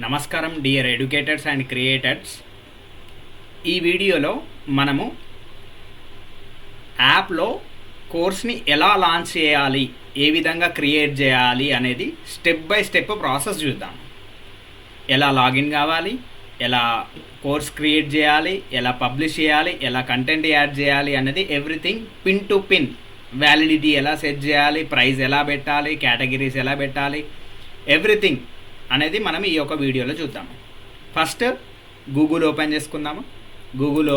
నమస్కారం dear educators and creators. ఈ వీడియోలో మనము యాప్లో కోర్స్ని ఎలా లాంచ్ చేయాలి, ఏ విధంగా క్రియేట్ చేయాలి అనేది స్టెప్ బై స్టెప్ ప్రాసెస్ చూద్దాం. ఎలా లాగిన్ కావాలి, ఎలా కోర్స్ క్రియేట్ చేయాలి, ఎలా పబ్లిష్ చేయాలి, ఎలా కంటెంట్ యాడ్ చేయాలి అనేది everything pin to pin. Validity ఎలా సెట్ చేయాలి, ప్రైస్ ఎలా పెట్టాలి, కేటగిరీస్ ఎలా పెట్టాలి, ఎవ్రీథింగ్ అనేది మనం ఈ యొక్క వీడియోలో చూద్దాము. ఫస్ట్ గూగుల్ ఓపెన్ చేసుకుందాము. గూగుల్లో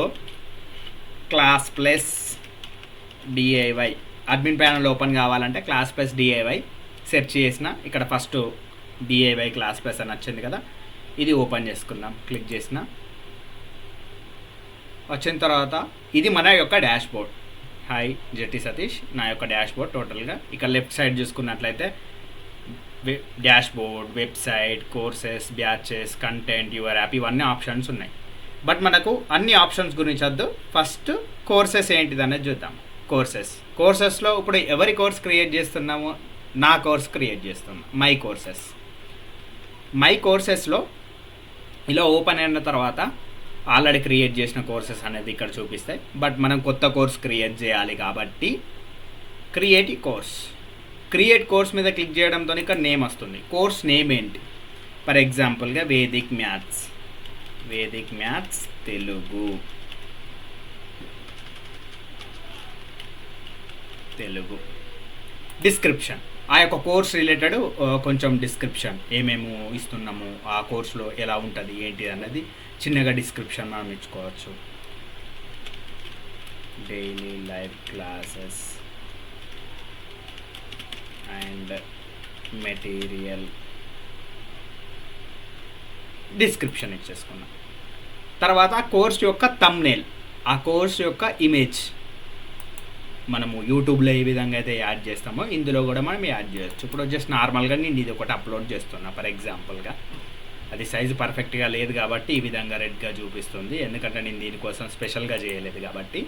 class plus DIY admin panel open కావాలంటే క్లాస్ ప్లస్ డిఐవై సెర్చ్ చేసిన ఇక్కడ ఫస్ట్ డిఐవై క్లాస్ ప్లస్ అని వచ్చింది కదా, ఇది ఓపెన్ చేసుకుందాం. క్లిక్ చేసిన వచ్చిన తర్వాత ఇది మన యొక్క డాష్ బోర్డ్. హాయ్ జెట్టి సతీష్, నా యొక్క డాష్ బోర్డ్ టోటల్గా. ఇక లెఫ్ట్ సైడ్ చూసుకున్నట్లయితే dash board, website, courses, batches, content, your app, ఇవన్నీ ఆప్షన్స్ ఉన్నాయి. బట్ మనకు అన్ని ఆప్షన్స్ గురించి వద్దు. ఫస్ట్ కోర్సెస్ ఏంటిది అనేది చూద్దాం. కోర్సెస్లో ఇప్పుడు ఎవరి కోర్స్ క్రియేట్ చేస్తున్నామో, నా కోర్స్ క్రియేట్ చేస్తున్నాం. మై కోర్సెస్లో ఇలా ఓపెన్ అయిన తర్వాత ఆల్రెడీ క్రియేట్ చేసిన కోర్సెస్ అనేది ఇక్కడ చూపిస్తాయి. బట్ మనం కొత్త కోర్స్ క్రియేట్ చేయాలి కాబట్టి క్రియేట్ కోర్స్ మీద క్లిక్ చేయడంతో ఇక్కడ నేమ్ వస్తుంది. కోర్స్ నేమ్ ఏంటి? ఫర్ ఎగ్జాంపుల్గా వేదిక్ మ్యాథ్స్ తెలుగు. డిస్క్రిప్షన్, ఆ యొక్క కోర్స్ రిలేటెడ్ కొంచెం డిస్క్రిప్షన్, ఏమేమి ఇస్తున్నాము, ఆ కోర్సులో ఎలా ఉంటుంది ఏంటి అన్నది చిన్నగా డిస్క్రిప్షన్ మనం ఇచ్చుకోవచ్చు. Daily live classes and material description ఇచ్చేసుకున్నాం. తర్వాత కోర్స్ యొక్క థంబ్నెయిల్, ఆ కోర్స్ యొక్క ఇమేజ్ మనము యూట్యూబ్లో ఏ విధంగా అయితే యాడ్ చేస్తామో ఇందులో కూడా మనం యాడ్ చేయొచ్చు. ఇప్పుడు జస్ట్ నార్మల్గా నేను ఇది ఒకటి అప్లోడ్ చేస్తున్నా ఫర్ ఎగ్జాంపుల్గా. అది సైజు పర్ఫెక్ట్గా లేదు కాబట్టి ఈ విధంగా రెడ్గా చూపిస్తుంది, ఎందుకంటే నేను దీనికోసం స్పెషల్గా చేయలేదు కాబట్టి.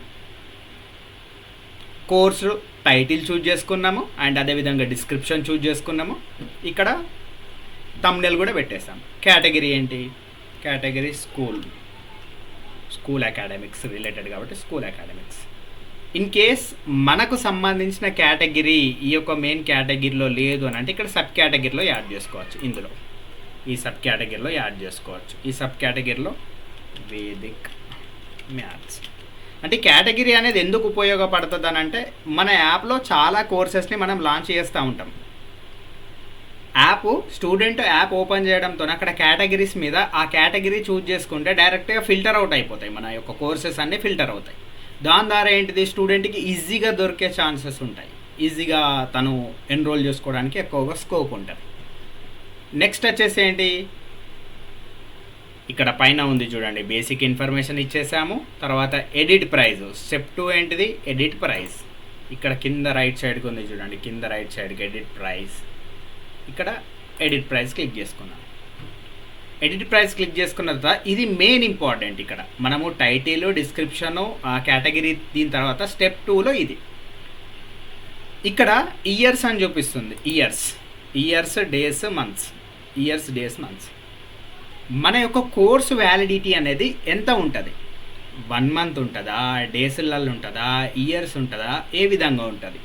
కోర్సు టైటిల్ చూజ్ చేసుకున్నాము అండ్ అదేవిధంగా డిస్క్రిప్షన్ చూజ్ చేసుకున్నాము. ఇక్కడ థంబ్నెయిల్ కూడా పెట్టేస్తాము. కేటగిరీ ఏంటి? కేటగిరీ స్కూల్ అకాడమిక్స్ రిలేటెడ్ కాబట్టి స్కూల్ అకాడమిక్స్. ఇన్ కేస్ మనకు సంబంధించిన కేటగిరీ ఈ యొక్క మెయిన్ కేటగిరీలో లేదు అని అంటే ఇక్కడ సబ్ కేటగిరీలో యాడ్ చేసుకోవచ్చు. ఇందులో ఈ సబ్ కేటగిరీలో యాడ్ చేసుకోవచ్చు. ఈ సబ్ కేటగిరీలో వేదిక్ మ్యాథ్స్ అంటే కేటగిరీ అనేది ఎందుకు ఉపయోగపడుతుంది అని అంటే మన యాప్లో చాలా కోర్సెస్ని మనం లాంచ్ చేస్తూ ఉంటాం. స్టూడెంట్ యాప్ ఓపెన్ చేయడంతో అక్కడ కేటగిరీస్ మీద ఆ కేటగిరీ చూజ్ చేసుకుంటే డైరెక్ట్గా ఫిల్టర్ అవుట్ అయిపోతాయి, మన యొక్క కోర్సెస్ అన్నీ ఫిల్టర్ అవుతాయి. దాని ద్వారా ఏంటిది, స్టూడెంట్కి ఈజీగా దొరికే ఛాన్సెస్ ఉంటాయి, ఈజీగా తను ఎన్రోల్ చేసుకోవడానికి ఎక్కువగా స్కోప్ ఉంటుంది. నెక్స్ట్ వచ్చేసి ఏంటి, ఇక్కడ పైన ఉంది చూడండి, బేసిక్ ఇన్ఫర్మేషన్ ఇచ్చేసాము. తర్వాత ఎడిట్ ప్రైజ్, స్టెప్ 2 ఏంటిది, ఎడిట్ ప్రైస్. ఇక్కడ కింద రైట్ సైడ్కి ఉంది చూడండి, కింద రైట్ సైడ్కి ఎడిట్ ప్రైస్. ఇక్కడ ఎడిట్ ప్రైస్ క్లిక్ చేసుకున్నాం. ఎడిట్ ప్రైస్ క్లిక్ చేసుకున్న తర్వాత ఇది మెయిన్ ఇంపార్టెంట్. ఇక్కడ మనము టైటిల్, డిస్క్రిప్షను, కేటగిరీ, దీని తర్వాత స్టెప్ 2లో ఇది. ఇక్కడ ఇయర్స్ అని చూపిస్తుంది. Years days months. మన యొక్క కోర్సు వ్యాలిడిటీ అనేది ఎంత ఉంటుంది? 1 మంత్ ఉంటుందా, డేస్లలో ఉంటుందా, ఇయర్స్ ఉంటుందా, ఏ విధంగా ఉంటుంది?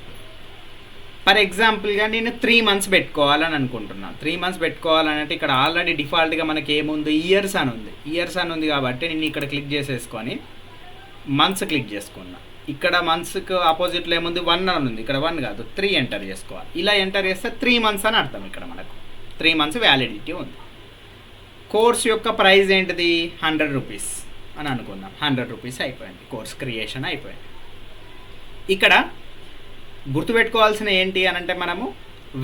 ఫర్ ఎగ్జాంపుల్గా నేను 3 మంత్స్ పెట్టుకోవాలని అనుకుంటున్నాను. 3 మంత్స్ పెట్టుకోవాలంటే ఇక్కడ ఆల్రెడీ డిఫాల్ట్గా మనకి ఏముంది, ఇయర్స్ అని ఉంది కాబట్టి నేను ఇక్కడ క్లిక్ చేసేసుకొని మంత్స్ క్లిక్ చేసుకున్నా. ఇక్కడ మంత్స్కి ఆపోజిట్లో ఏముంది, 1 అని ఉంది. ఇక్కడ 1 కాదు 3 ఎంటర్ చేసుకోవాలి. ఇలా ఎంటర్ చేస్తే 3 మంత్స్ అని అర్థం. ఇక్కడ మనకు 3 మంత్స్ వ్యాలిడిటీ ఉంది. కోర్స్ యొక్క ప్రైస్ ఏంటిది, 100 రూపీస్ అని అనుకుందాం. 100 రూపీస్ అయిపోయింది, కోర్స్ క్రియేషన్ అయిపోయింది. ఇక్కడ గుర్తుపెట్టుకోవాల్సిన ఏంటి అని అంటే మనము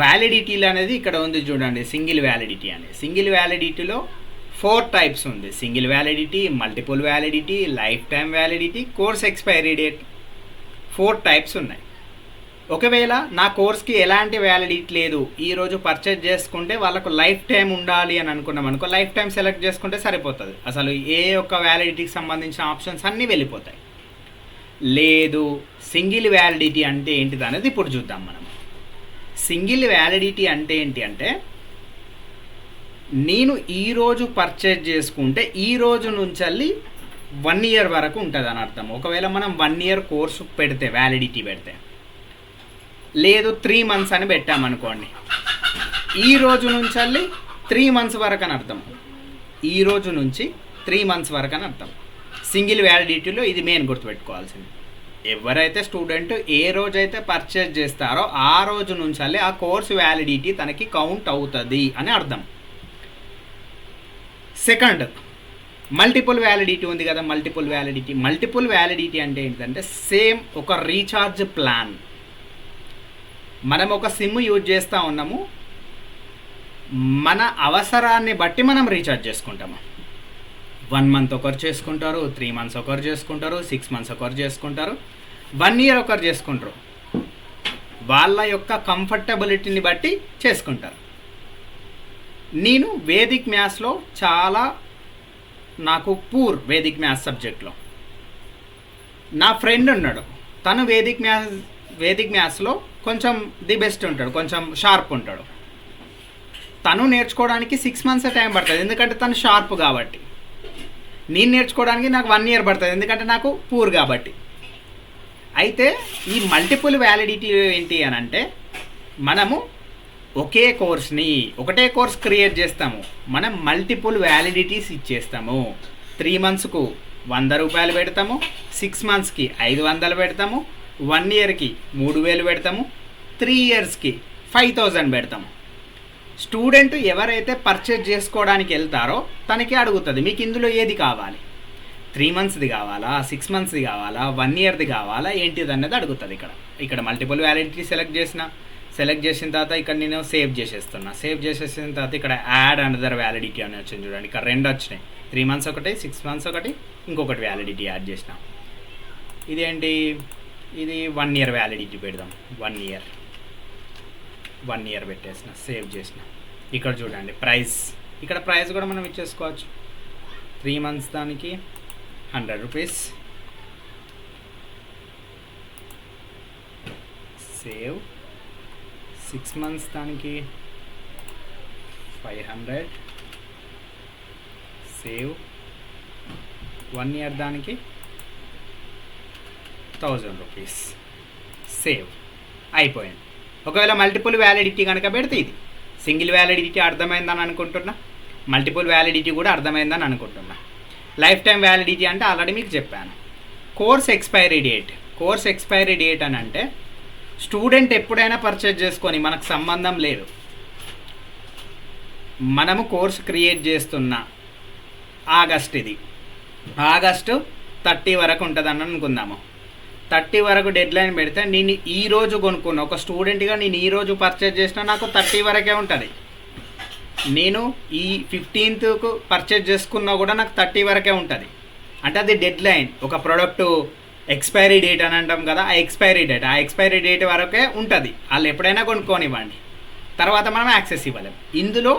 వ్యాలిడిటీలు అనేది ఇక్కడ ఉంది చూడండి, సింగిల్ వ్యాలిడిటీ అనేది. సింగిల్ వ్యాలిడిటీలో 4 టైప్స్ ఉంది. Single validity, multiple validity, life time validity, course expiry date, 4 types ఉన్నాయి. ఒకవేళ నా కోర్స్కి ఎలాంటి వ్యాలిడిటీ లేదు, ఈరోజు పర్చేజ్ చేసుకుంటే వాళ్ళకు లైఫ్ టైం ఉండాలి అని అనుకున్నాం అనుకో, లైఫ్ టైం సెలెక్ట్ చేసుకుంటే సరిపోతుంది. అసలు ఏ ఒక్క వ్యాలిడిటీకి సంబంధించిన ఆప్షన్స్ అన్నీ వెళ్ళిపోతాయి. లేదు, సింగిల్ వ్యాలిడిటీ అంటే ఏంటిది అనేది ఇప్పుడు చూద్దాం మనం. సింగిల్ వ్యాలిడిటీ అంటే ఏంటి అంటే నేను ఈరోజు పర్చేజ్ చేసుకుంటే ఈ రోజు నుంచి 1 ఇయర్ వరకు ఉంటుంది అని అర్థం. ఒకవేళ మనం 1 ఇయర్ కోర్సు పెడితే వ్యాలిడిటీ పెడితే, లేదు 3 మంత్స్ అని పెట్టామనుకోండి, ఈ రోజు నుంచి 3 మంత్స్ వరకు అని అర్థం. ఈ రోజు నుంచి 3 మంత్స్ వరకు అని అర్థం. సింగిల్ వ్యాలిడిటీలో ఇది మెయిన్ గుర్తుపెట్టుకోవాల్సింది. ఎవరైతే స్టూడెంట్ ఏ రోజైతే పర్చేజ్ చేస్తారో ఆ రోజు నుంచి ఆ కోర్సు వ్యాలిడిటీ తనకి కౌంట్ అవుతుంది అని అర్థం. సెకండ్, మల్టిపుల్ వ్యాలిడిటీ ఉంది కదా. మల్టిపుల్ వ్యాలిడిటీ అంటే ఏంటంటే సేమ్ ఒక రీఛార్జ్ ప్లాన్. మనం ఒక సిమ్ యూజ్ చేస్తూ ఉన్నాము, మన అవసరాన్ని బట్టి మనం రీఛార్జ్ చేసుకుంటాము. 1 మంత్ ఒకరు చేసుకుంటారు, 3 మంత్స్ ఒకరు చేసుకుంటారు, 6 మంత్స్ ఒకరు చేసుకుంటారు, 1 ఇయర్ ఒకరు చేసుకుంటారు. వాళ్ళ యొక్క కంఫర్టబిలిటీని బట్టి చేసుకుంటారు. నేను వేదిక్ మ్యాథ్స్లో నాకు పూర్ వేదిక్ మ్యాథ్స్ సబ్జెక్ట్లో. నా ఫ్రెండ్ ఉన్నాడు, తను వేదిక్ మ్యాథ్స్లో కొంచెం ది బెస్ట్ ఉంటాడు, కొంచెం షార్ప్ ఉంటాడు. తను నేర్చుకోవడానికి 6 మంత్స్ టైం పడుతుంది, ఎందుకంటే తను షార్ప్ కాబట్టి. నేను నేర్చుకోవడానికి నాకు 1 ఇయర్ పడుతుంది, ఎందుకంటే నాకు పూర్ కాబట్టి. అయితే ఈ మల్టిపుల్ వ్యాలిడిటీ ఏంటి అని అంటే, మనము ఒకటే కోర్స్ క్రియేట్ చేస్తాము, మనం మల్టిపుల్ వ్యాలిడిటీస్ ఇచ్చేస్తాము. 3 మంత్స్కు 100 రూపాయలు పెడతాము, 6 మంత్స్కి 500 పెడతాము, 1 ఇయర్కి 3000 పెడతాము, 3 ఇయర్స్కి 5000 పెడతాము. స్టూడెంట్ ఎవరైతే పర్చేజ్ చేసుకోవడానికి వెళ్తారో తనకి అడుగుతుంది, మీకు ఇందులో ఏది కావాలి, 3 మంత్స్ది కావాలా, 6 మంత్స్ది కావాలా, 1 ఇయర్ది కావాలా, ఏంటిది అన్నది అడుగుతుంది. ఇక్కడ మల్టిపుల్ వ్యాలిడిటీ సెలెక్ట్ చేసిన తర్వాత ఇక్కడ నేను సేవ్ చేసేస్తున్నా. సేవ్ చేసేసిన తర్వాత ఇక్కడ యాడ్ అనదర్ వ్యాలిడిటీ అని వచ్చింది చూడండి. ఇక్కడ 2 వచ్చినాయి, 3 మంత్స్ ఒకటి, 6 మంత్స్ ఒకటి, ఇంకొకటి వ్యాలిడిటీ యాడ్ చేసిన. ఇదేంటి, ఇది 1 ఇయర్ వ్యాలిడిటీ పెడదాం. 1 ఇయర్ పెట్టేసిన, సేవ్ చేసిన. ఇక్కడ చూడండి ప్రైస్, ఇక్కడ ప్రైస్ కూడా మనం ఇచ్చేసుకోవచ్చు. 3 మంత్స్ దానికి 100 రూపీస్, సేవ్. 6 మంత్స్ దానికి 500, సేవ్. 1 ఇయర్ దానికి 1000 రూపీస్, సేవ్. అయిపోయింది. ఒకవేళ మల్టిపుల్ వ్యాలిడిటీ కనుక పెడితే ఇది సింగిల్ వ్యాలిడిటీ అర్థమైందని అనుకుంటున్నా, మల్టిపుల్ వ్యాలిడిటీ కూడా అర్థమైందని అనుకుంటున్నా. లైఫ్ టైం వ్యాలిడిటీ అంటే ఆల్రెడీ మీకు చెప్పాను. కోర్స్ ఎక్స్పైరీ డేట్ అని అంటే స్టూడెంట్ ఎప్పుడైనా పర్చేజ్ చేసుకొని మనకు సంబంధం లేదు. మనము కోర్స్ క్రియేట్ చేస్తున్న ఆగస్టు 30 వరకు ఉంటుందని అనుకుందాము. 30 వరకు డెడ్ లైన్ పెడితే నేను ఈరోజు కొనుక్కున్న ఒక స్టూడెంట్గా నేను ఈరోజు పర్చేజ్ చేసినా నాకు 30 వరకే ఉంటుంది. నేను ఈ 15కు పర్చేజ్ చేసుకున్నా కూడా నాకు 30 వరకే ఉంటుంది. అంటే అది డెడ్ లైన్. ఒక ప్రోడక్ట్ ఎక్స్పైరీ డేట్ అని అంటాం కదా, ఆ ఎక్స్పైరీ డేట్ వరకే ఉంటుంది. వాళ్ళు ఎప్పుడైనా కొనుక్కోనివ్వండి, తర్వాత మనం యాక్సెస్ ఇవ్వలేము. ఇందులో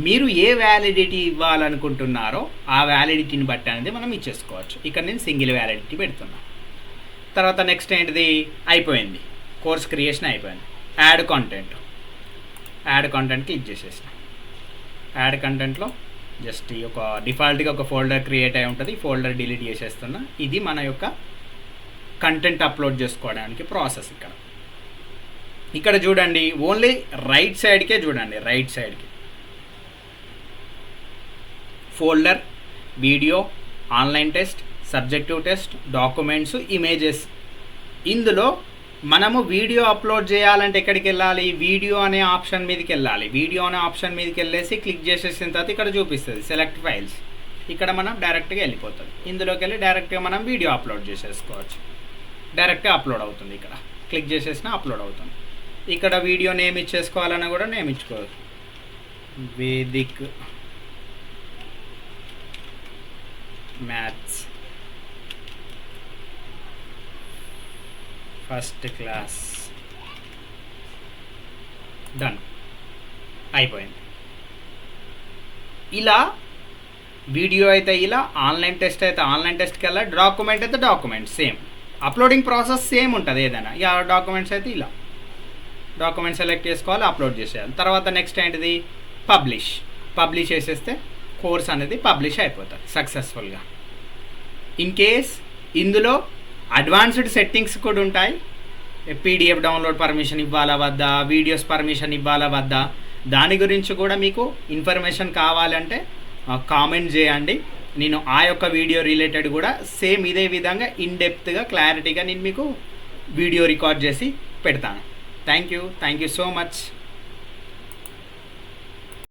మీరు ఏ వ్యాలిడిటీ ఇవ్వాలనుకుంటున్నారో ఆ వ్యాలిడిటీని బట్టి అనేది మనం ఇచ్చేసుకోవచ్చు. ఇక్కడ నేను సింగిల్ వ్యాలిడిటీ పెడుతున్నా. తర్వాత నెక్స్ట్ ఏంటిది, అయిపోయింది, కోర్స్ క్రియేషన్ అయిపోయింది. యాడ్ కాంటెంట్ క్లిక్ చేసేసిన. యాడ్ కంటెంట్లో జస్ట్ ఈ ఒక డిఫాల్ట్గా ఒక ఫోల్డర్ క్రియేట్ అయి ఉంటుంది, ఫోల్డర్ డిలీట్ చేసేస్తున్నా. ఇది మన యొక్క కంటెంట్ అప్లోడ్ చేసుకోవడానికి ప్రాసెస్. ఇక్కడ చూడండి, ఓన్లీ రైట్ సైడ్కే చూడండి, రైట్ సైడ్కి folder, video, online test, subjective test, documents, images. ఇందులో మనము వీడియో అప్లోడ్ చేయాలంటే ఎక్కడికి వెళ్ళాలి, వీడియో అనే ఆప్షన్ మీదకి వెళ్ళాలి. వీడియో అనే ఆప్షన్ మీదకి వెళ్ళేసి క్లిక్ చేసేసిన తర్వాత ఇక్కడ చూపిస్తుంది సెలెక్ట్ ఫైల్స్. ఇక్కడ మనం డైరెక్ట్గా వెళ్ళిపోతుంది. ఇందులోకి వెళ్ళి డైరెక్ట్గా మనం వీడియో అప్లోడ్ చేసేసుకోవచ్చు. డైరెక్ట్గా అప్లోడ్ అవుతుంది. ఇక్కడ క్లిక్ చేసేసినా అప్లోడ్ అవుతుంది. ఇక్కడ వీడియో నేమ్ ఇచ్చేసుకోవాలన్నా కూడా నేమ్ ఇచ్చుకోవచ్చు. Vedic maths first class. Done, అయిపోయింది. ఇలా వీడియో అయితే ఇలా, ఆన్లైన్ టెస్ట్ అయితే ఆన్లైన్ టెస్ట్కి వెళ్ళాలి, డాక్యుమెంట్ అయితే document same. Uploading process same ఉంటుంది ఏదైనా. ఇక డాక్యుమెంట్స్ అయితే ఇలా డాక్యుమెంట్ సెలెక్ట్ చేసుకోవాలి, అప్లోడ్ చేసేయాలి. తర్వాత నెక్స్ట్ ఏంటిది, పబ్లిష్ చేసేస్తే కోర్స్ అనేది పబ్లిష్ అయిపోతుంది సక్సెస్ఫుల్గా. ఇన్ కేస్ ఇందులో అడ్వాన్స్డ్ సెట్టింగ్స్ కూడా ఉంటాయి. పీడిఎఫ్ డౌన్లోడ్ పర్మిషన్ ఇవ్వాలా వద్దా, వీడియోస్ పర్మిషన్ ఇవ్వాలా వద్దా, దాని గురించి కూడా మీకు ఇన్ఫర్మేషన్ కావాలంటే కామెంట్ చేయండి. నేను ఆ యొక్క వీడియో రిలేటెడ్ కూడా సేమ్ ఇదే విధంగా ఇన్డెప్త్గా క్లారిటీగా నేను మీకు వీడియో రికార్డ్ చేసి పెడతాను. Thank you so much.